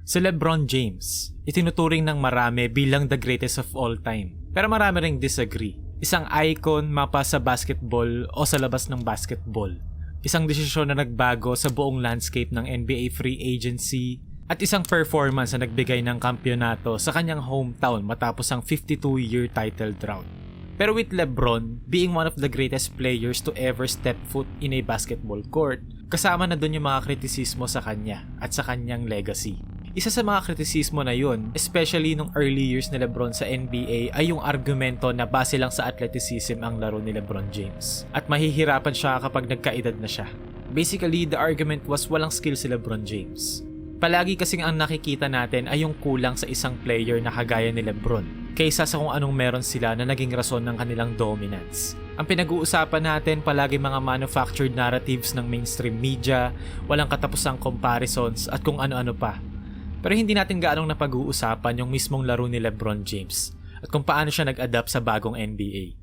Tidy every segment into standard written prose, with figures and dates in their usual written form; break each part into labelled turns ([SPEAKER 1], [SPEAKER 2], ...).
[SPEAKER 1] Si LeBron James, itinuturing ng marami bilang the greatest of all time. Pero marami ring disagree. Isang icon mapa sa basketball o sa labas ng basketball. Isang desisyon na nagbago sa buong landscape ng NBA free agency at isang performance na nagbigay ng kampyonato sa kanyang hometown matapos ang 52-year title drought. Pero with LeBron being one of the greatest players to ever step foot in a basketball court, kasama na dun yung mga kritisismo sa kanya at sa kanyang legacy. Isa sa mga kritisismo na yun, especially nung early years ni LeBron sa NBA, ay yung argumento na base lang sa athleticism ang laro ni LeBron James. At mahihirapan siya kapag nagkaedad na siya. Basically, the argument was walang skill si LeBron James. Palagi kasing ang nakikita natin ay yung kulang sa isang player na kagaya ni LeBron, kaysa sa kung anong meron sila na naging rason ng kanilang dominance. Ang pinag-uusapan natin palagi mga manufactured narratives ng mainstream media, walang katapusang comparisons at kung ano-ano pa. Pero hindi natin gaanong napag-uusapan yung mismong laro ni LeBron James at kung paano siya nag-adapt sa bagong NBA.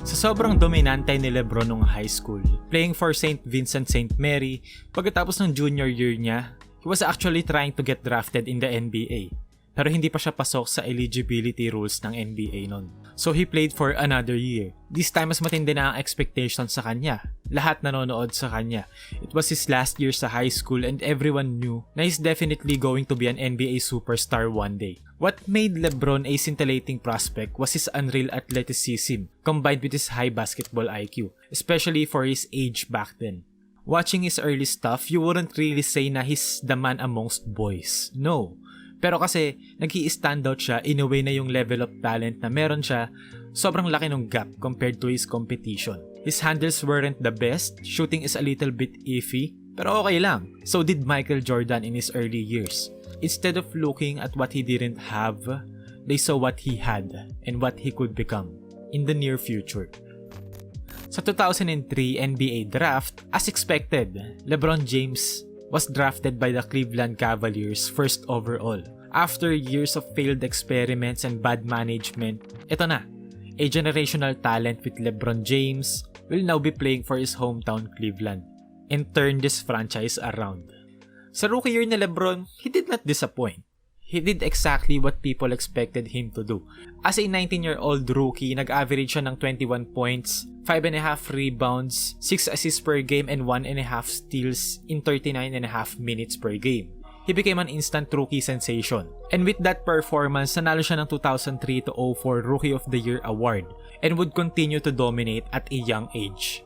[SPEAKER 1] Sa sobrang dominante ni LeBron nung high school, playing for St. Vincent St. Mary, pagkatapos ng junior year niya, he was actually trying to get drafted in the NBA. Pero hindi pa siya pasok sa eligibility rules ng NBA nun. So he played for another year. This time mas matindi na ang expectations sa kanya. Lahat nanonood sa kanya. It was his last year sa high school and everyone knew na he's definitely going to be an NBA superstar one day. What made LeBron a scintillating prospect was his unreal athleticism combined with his high basketball IQ, especially for his age back then. Watching his early stuff, you wouldn't really say na he's the man amongst boys. No. Pero kasi, nag-i-stand out siya in a way na yung level of talent na meron siya, sobrang laki ng gap compared to his competition. His handles weren't the best, shooting is a little bit iffy, pero okay lang. So did Michael Jordan in his early years. Instead of looking at what he didn't have, they saw what he had and what he could become in the near future. Sa 2003 NBA draft, as expected, LeBron James was drafted by the Cleveland Cavaliers first overall. After years of failed experiments and bad management, ito na, a generational talent with LeBron James will now be playing for his hometown Cleveland and turn this franchise around. Sa rookie year ni LeBron, he did not disappoint. He did exactly what people expected him to do. As a 19-year-old rookie, nag-average siya ng 21 points, 5.5 rebounds, 6 assists per game, and 1.5 steals in 39.5 minutes per game. He became an instant rookie sensation. And with that performance, nanalo siya ng 2003-04 Rookie of the Year award and would continue to dominate at a young age.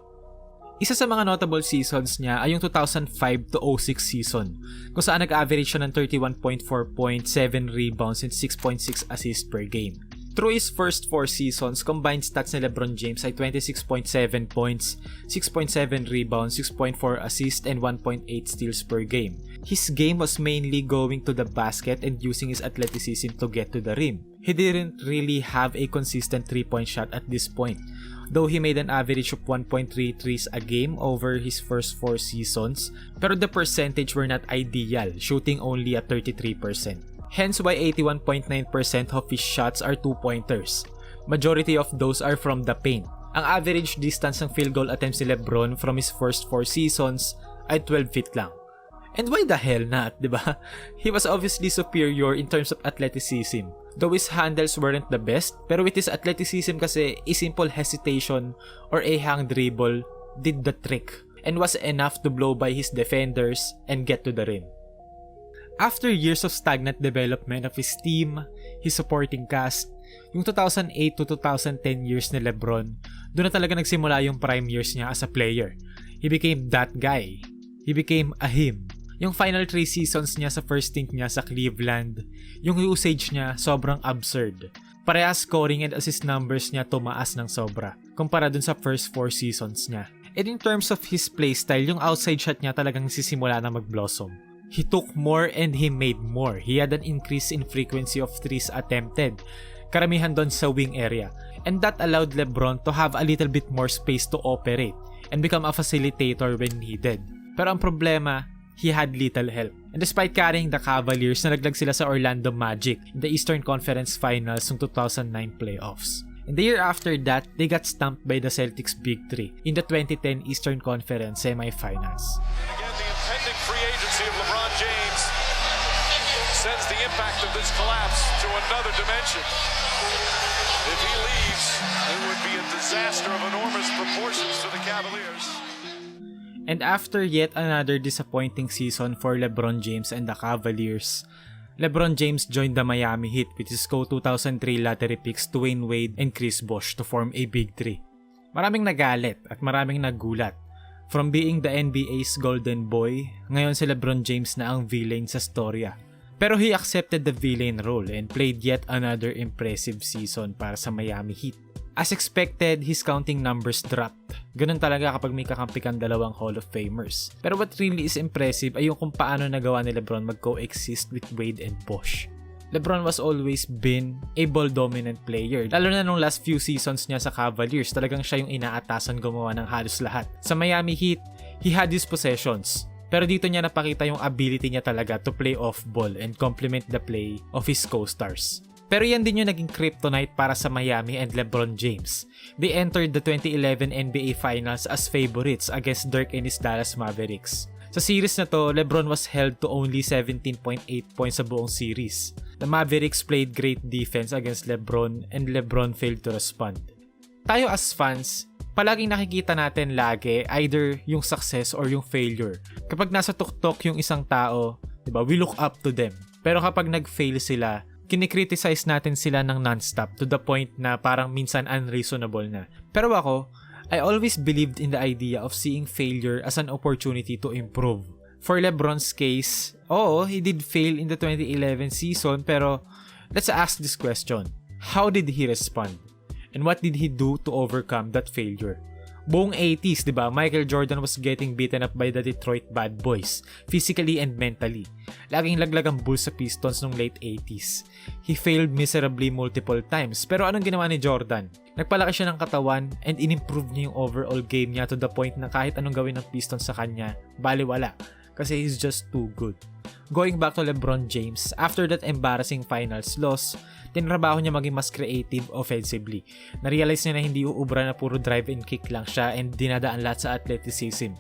[SPEAKER 1] Isa sa mga notable seasons niya ay yung 2005-06 season, kung saan nag-average siya ng 31.4 points, 7 rebounds, and 6.6 assists per game. Through his first 4 seasons, combined stats ni LeBron James ay 26.7 points, 6.7 rebounds, 6.4 assists, and 1.8 steals per game. His game was mainly going to the basket and using his athleticism to get to the rim. He didn't really have a consistent 3-point shot at this point, though he made an average of 1.3 threes a game over his first 4 seasons, pero the percentage were not ideal, shooting only at 33%. Hence why 81.9% of his shots are 2-pointers. Majority of those are from the paint. Ang average distance ng field goal attempts ni LeBron from his first 4 seasons ay 12 feet lang. And why the hell not, diba? He was obviously superior in terms of athleticism. Though his handles weren't the best, pero with his athleticism kasi, a simple hesitation or a hang dribble did the trick and was enough to blow by his defenders and get to the rim. After years of stagnant development of his team, his supporting cast, yung 2008 to 2010 years ni LeBron, doon na talaga nagsimula yung prime years niya as a player. He became that guy. He became a him. Yung final 3 seasons niya sa first stint niya sa Cleveland, yung usage niya sobrang absurd. Parehas scoring and assist numbers niya tumaas ng sobra, kumpara dun sa first 4 seasons niya. And in terms of his playstyle, yung outside shot niya talagang sisimula na mag-blossom. He took more and he made more. He had an increase in frequency of threes attempted, karamihan doon sa wing area. And that allowed LeBron to have a little bit more space to operate and become a facilitator when needed. Pero ang problema, he had little help. And despite carrying the Cavaliers, nalaglag sila sa Orlando Magic in the Eastern Conference Finals ng 2009 playoffs. And the year after that, they got stumped by the Celtics Big Three in the 2010 Eastern Conference semifinals.
[SPEAKER 2] And again, the impending free agency of LeBron James sends the impact of this collapse to another dimension. If he leaves, it would be a disaster of enormous proportions to the Cavaliers.
[SPEAKER 1] And after yet another disappointing season for LeBron James and the Cavaliers, LeBron James joined the Miami Heat with his co-2003 lottery picks Dwyane Wade and Chris Bosh to form a Big Three. Maraming nagalit at maraming nagulat. From being the NBA's golden boy, ngayon si LeBron James na ang villain sa storya. Pero he accepted the villain role and played yet another impressive season para sa Miami Heat. As expected, his counting numbers dropped. Ganun talaga kapag may kakampi kang dalawang Hall of Famers. Pero what really is impressive ay yung kung paano nagawa ni LeBron mag-coexist with Wade and Bosh. LeBron was always been a ball-dominant player. Lalo na nung last few seasons niya sa Cavaliers, talagang siya yung inaatasan gumawa ng halos lahat. Sa Miami Heat, he had his possessions. Pero dito niya napakita yung ability niya talaga to play off-ball and complement the play of his co-stars. Pero yan din yung naging kryptonite para sa Miami and LeBron James. They entered the 2011 NBA Finals as favorites against Dirk and his Dallas Mavericks. Sa series na to, LeBron was held to only 17.8 points sa buong series. The Mavericks played great defense against LeBron and LeBron failed to respond. Tayo as fans, palaging nakikita natin lagi either yung success or yung failure. Kapag nasa tuktok yung isang tao, diba, we look up to them. Pero kapag nag-fail sila, kinikriticize natin sila ng non-stop to the point na parang minsan unreasonable na. Pero ako, I always believed in the idea of seeing failure as an opportunity to improve. For LeBron's case, oo, he did fail in the 2011 season, pero let's ask this question. How did he respond? And what did he do to overcome that failure? Buong 80s, diba, Michael Jordan was getting beaten up by the Detroit Bad Boys, physically and mentally. Laging laglag ang Bulls sa Pistons nung late 80s. He failed miserably multiple times, pero anong ginawa ni Jordan? Nagpalaki siya ng katawan and in-improve niya yung overall game niya to the point na kahit anong gawin ng Pistons sa kanya, baliwala. Kasi he's just too good. Going back to LeBron James, after that embarrassing finals loss, tinrabaho niya maging mas creative offensively. Na-realize niya na hindi uubra na puro drive and kick lang siya and dinadaan lahat sa athleticism.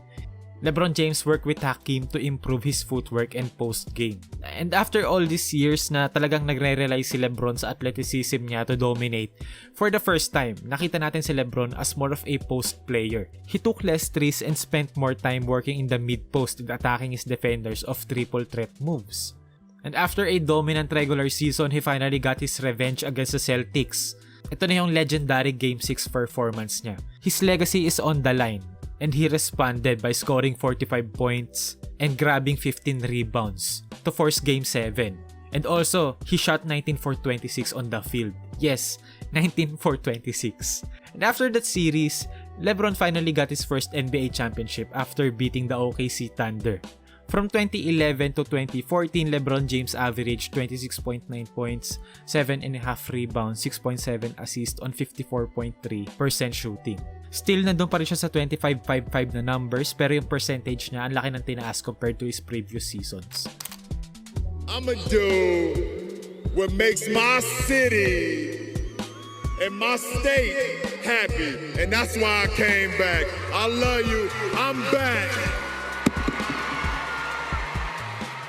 [SPEAKER 1] LeBron James worked with Hakeem to improve his footwork and post-game. And after all these years na talagang nagre-rely si LeBron sa athleticism niya to dominate, for the first time, nakita natin si LeBron as more of a post player. He took less threes and spent more time working in the mid-post and attacking his defenders of triple threat moves. And after a dominant regular season, he finally got his revenge against the Celtics. Ito na yung legendary Game 6 performance niya. His legacy is on the line. And he responded by scoring 45 points and grabbing 15 rebounds to force Game 7. And also, he shot 19 for 26 on the field. Yes, 19 for 26. And after that series, LeBron finally got his first NBA championship after beating the OKC Thunder. From 2011 to 2014, LeBron James averaged 26.9 points, 7.5 rebounds, 6.7 assists on 54.3% shooting. Still, nandun pa rin siya sa 25.55 na numbers, pero yung percentage niya ang laki ng tinaas compared to his previous seasons.
[SPEAKER 3] I'ma do what makes my city and my state happy, and that's why I came back. I love you. I'm back.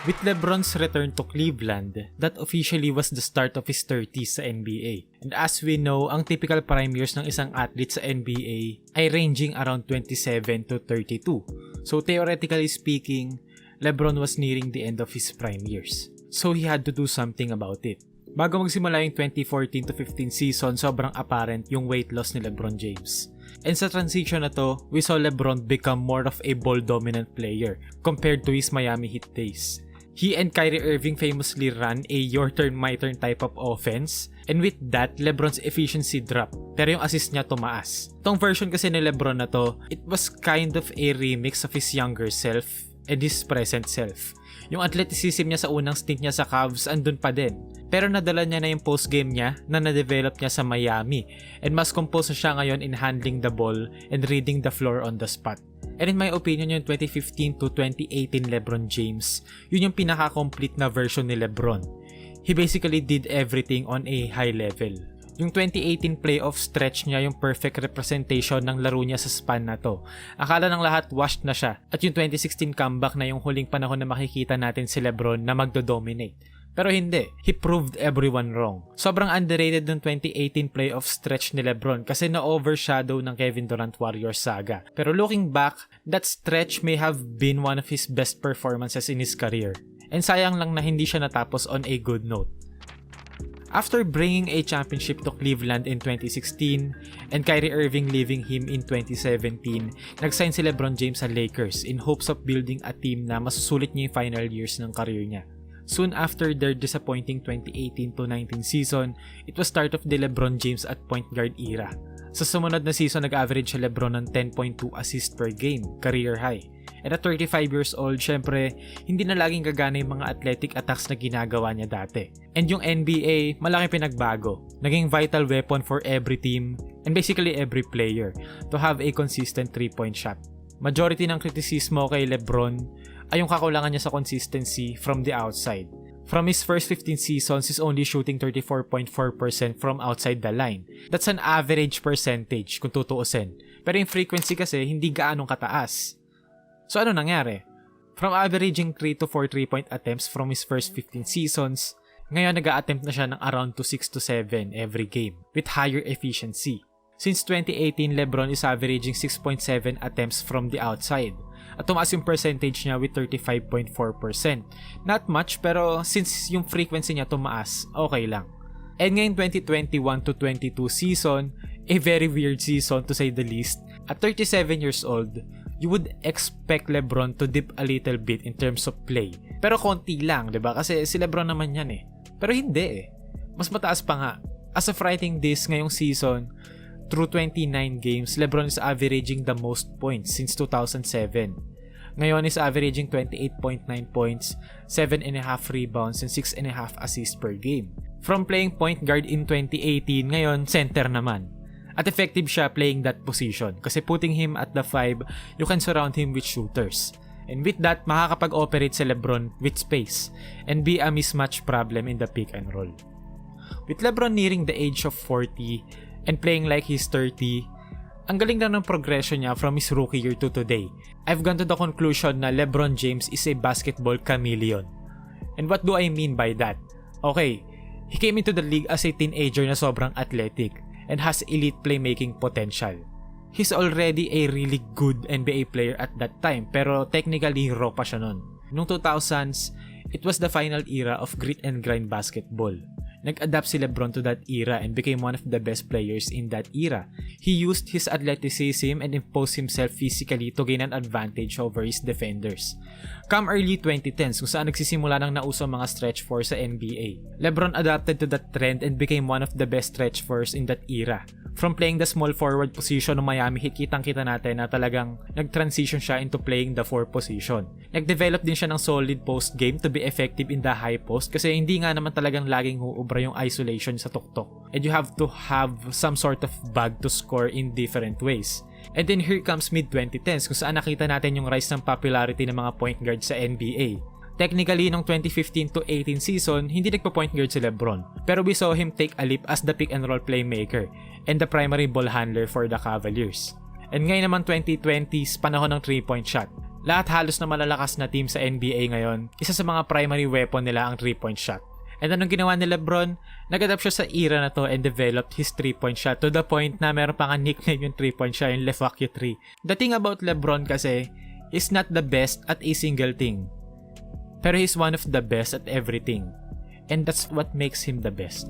[SPEAKER 1] With LeBron's return to Cleveland, that officially was the start of his 30s sa NBA. And as we know, ang typical prime years ng isang athlete sa NBA ay ranging around 27 to 32. So theoretically speaking, LeBron was nearing the end of his prime years. So he had to do something about it. Bago magsimula yung 2014 to 15 season, sobrang apparent yung weight loss ni LeBron James. And sa transition na to, we saw LeBron become more of a ball-dominant player compared to his Miami Heat days. He and Kyrie Irving famously ran a your turn my turn type of offense, and with that, LeBron's efficiency dropped, pero yung assist niya tumaas. Itong version kasi ni LeBron na to, it was kind of a remix of his younger self and his present self. Yung athleticism niya sa unang stint niya sa Cavs andun pa din, pero nadala niya na yung post-game niya na na-develop niya sa Miami, and mas composed na siya ngayon in handling the ball and reading the floor on the spot. And in my opinion, yung 2015 to 2018 LeBron James, yun yung pinaka-complete na version ni LeBron. He basically did everything on a high level. Yung 2018 playoff stretch niya yung perfect representation ng laro niya sa span na to. Akala ng lahat washed na siya. At yung 2016 comeback na yung huling panahon na makikita natin si LeBron na magdo-dominate. Pero hindi. He proved everyone wrong. Sobrang underrated ng 2018 playoff stretch ni LeBron kasi na-overshadow ng Kevin Durant Warriors saga. Pero looking back, that stretch may have been one of his best performances in his career. And sayang lang na hindi siya natapos on a good note. After bringing a championship to Cleveland in 2016 and Kyrie Irving leaving him in 2017, nag-sign si LeBron James sa Lakers in hopes of building a team na masusulit niya yung final years ng career niya. Soon after their disappointing 2018-19 season, it was start of the LeBron James at point guard era. Sa sumunod na season, nag-average si LeBron ng 10.2 assists per game, career high. And at 35 years old, syempre, hindi na laging gagana yung mga athletic attacks na ginagawa niya dati. And yung NBA, malaking pinagbago. Naging vital weapon for every team and basically every player to have a consistent 3-point shot. Majority ng kritisismo kay LeBron ay yung kakulangan niya sa consistency from the outside. From his first 15 seasons, he's only shooting 34.4% from outside the line. That's an average percentage kung tutuusin. Pero yung frequency kasi hindi gaanong kataas. So ano nangyari? From averaging 3 to 4 3-point attempts from his first 15 seasons, ngayon nag-a-attempt na siya ng around to 6 to 7 every game with higher efficiency. Since 2018, LeBron is averaging 6.7 attempts from the outside. At tumaas yung percentage niya with 35.4%. Not much, pero since yung frequency niya tumaas, okay lang. And ngayon 2021 to 22 season, a very weird season to say the least. At 37 years old, you would expect LeBron to dip a little bit in terms of play. Pero konti lang, 'di ba? Kasi si LeBron naman 'yan eh. Pero hindi eh. Mas mataas pa nga. As of writing this ngayong season, through 29 games, LeBron is averaging the most points since 2007. Ngayon is averaging 28.9 points, 7.5 rebounds, and 6.5 assists per game. From playing point guard in 2018, ngayon center naman. At effective siya playing that position kasi putting him at the 5, you can surround him with shooters. And with that, makakapag-operate si LeBron with space and be a mismatch problem in the pick and roll. With LeBron nearing the age of 40 and playing like he's 30, ang galing na ng progression niya from his rookie year to today. I've gone to the conclusion na LeBron James is a basketball chameleon. And what do I mean by that? Okay, he came into the league as a teenager na sobrang athletic and has elite playmaking potential. He's already a really good NBA player at that time, pero technically raw pa siya nun. Noong 2000s, it was the final era of grit and grind basketball. Nag-adapt si LeBron to that era and became one of the best players in that era. He used his athleticism and imposed himself physically to gain an advantage over his defenders. Come early 2010s, kung saan nagsisimula ng nauso mga stretch four sa NBA, LeBron adapted to that trend and became one of the best stretch fours in that era. From playing the small forward position ng Miami Heat, kitang-kita natin na talagang nag-transition siya into playing the 4 position. Nag-develop din siya ng solid post game to be effective in the high post kasi hindi nga naman talagang laging huubra yung isolation sa tuktok. And you have to have some sort of bag to score in different ways. And then here comes mid-2010s kung saan nakita natin yung rise ng popularity ng mga point guard sa NBA. Technically, nung 2015 to 18 season, hindi nagpa-point guard si LeBron. Pero we saw him take a leap as the pick and roll playmaker and the primary ball handler for the Cavaliers. And ngayon naman 2020s, panahon ng 3-point shot. Lahat halos na malalakas na team sa NBA ngayon, isa sa mga primary weapon nila ang 3-point shot. And anong ginawa ni LeBron? Nag-adapt siya sa era na to and developed his 3-point shot to the point na meron pa nga nickname yung 3-point shot, yung 𝗵𝗃𝗃𝗃. The thing about LeBron kasi is not the best at a single thing. Pero he's one of the best at everything. And that's what makes him the best.